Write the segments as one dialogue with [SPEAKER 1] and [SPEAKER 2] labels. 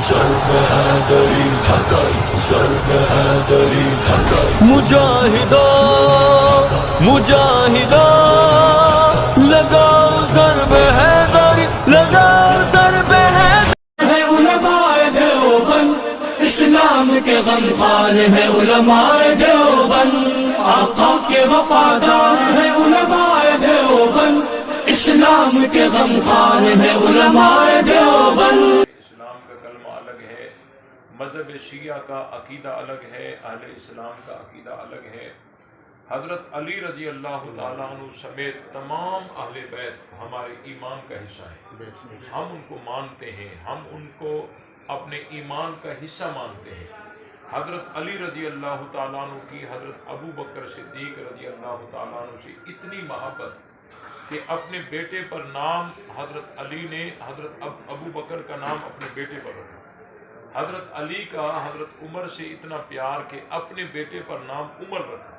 [SPEAKER 1] ضرب حیدری حیدری ضرب حیدری حیدری مجاہدو مجاہدو لگاؤ ضرب حیدری لگاؤ ضرب حیدری ہے علماء دیوبند اسلام کے غمخوار ہے علماء دیوبند آقا کے وفادار ہے علماء دیوبند اسلام کے غمخوار ہے علماء دیوبند۔
[SPEAKER 2] اسلام کا کلمہ الگ ہے، مذہب شیعہ کا عقیدہ الگ ہے، اہل اسلام کا عقیدہ الگ ہے۔ حضرت علی رضی اللہ تعالیٰ عنہ سمیت تمام اہل بیت ہمارے ایمان کا حصہ ہیں، ہم ان کو مانتے ہیں، ہم ان کو اپنے ایمان کا حصہ مانتے ہیں۔ حضرت علی رضی اللہ تعالیٰ عنہ کی حضرت ابو بکر صدیق رضی اللہ تعالیٰ عنہ سے اتنی محبت کہ اپنے بیٹے پر نام حضرت علی نے حضرت ابو بکر کا نام اپنے بیٹے پر رکھا۔ حضرت علی کا حضرت عمر سے اتنا پیار کہ اپنے بیٹے پر نام عمر رکھا،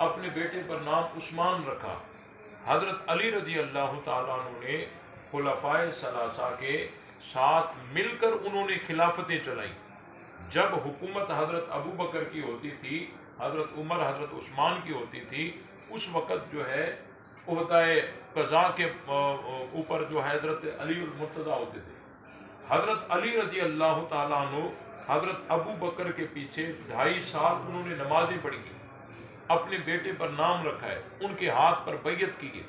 [SPEAKER 2] اپنے بیٹے پر نام عثمان رکھا۔ حضرت علی رضی اللہ تعالیٰ عنہ نے خلفائے ثلاثہ کے ساتھ مل کر انہوں نے خلافتیں چلائیں۔ جب حکومت حضرت ابو بکر کی ہوتی تھی، حضرت عمر حضرت عثمان کی ہوتی تھی، اس وقت جو ہے عہدہ قضاء کے اوپر جو حضرت علی المرتضی ہوتے تھے۔ حضرت علی رضی اللہ تعالیٰ عنہ حضرت ابو بکر کے پیچھے 2.5 سال انہوں نے نمازیں پڑھی، اپنے بیٹے پر نام رکھا ہے، ان کے ہاتھ پر بیعت کی ہے۔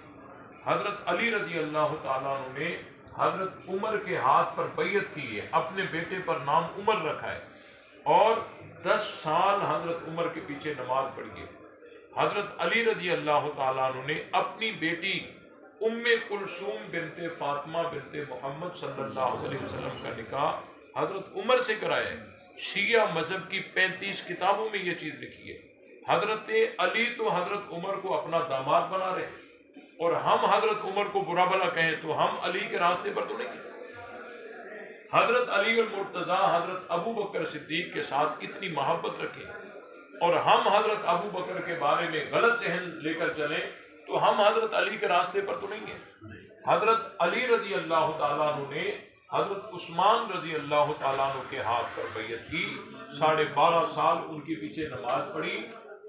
[SPEAKER 2] حضرت علی رضی اللہ تعالیٰ عنہ نے حضرت عمر کے ہاتھ پر بیعت کی ہے، اپنے بیٹے پر نام عمر رکھا ہے، اور 10 سال حضرت عمر کے پیچھے نماز پڑھی ہے۔ حضرت علی رضی اللہ تعالیٰ عنہ نے اپنی بیٹی ام کلثوم بنت فاطمہ بنت محمد صلی اللہ علیہ وسلم کا نکاح حضرت عمر سے کرایا ہے۔ شیعہ مذہب کی 35 کتابوں میں یہ چیز لکھی ہے۔ حضرت علی تو حضرت عمر کو اپنا داماد بنا رہے ہیں، اور ہم حضرت عمر کو برا بھلا کہیں تو ہم علی کے راستے پر تو نہیں۔ حضرت علی المرتضی حضرت ابو بکر صدیق کے ساتھ اتنی محبت رکھیں، اور ہم حضرت ابو بکر کے بارے میں غلط ذہن لے کر چلیں تو ہم حضرت علی کے راستے پر تو نہیں ہیں۔ حضرت علی رضی اللہ تعالیٰ عنہ نے حضرت عثمان رضی اللہ تعالیٰ عنہ کے ہاتھ پر بیعت کی، 12.5 سال ان کے پیچھے نماز پڑھی،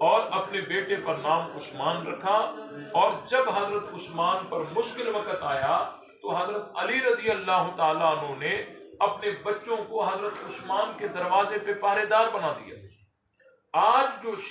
[SPEAKER 2] اور اپنے بیٹے پر نام عثمان رکھا۔ اور جب حضرت عثمان پر مشکل وقت آیا تو حضرت علی رضی اللہ تعالیٰ عنہ نے اپنے بچوں کو حضرت عثمان کے دروازے پہ پہرے دار بنا دیا۔ آج جو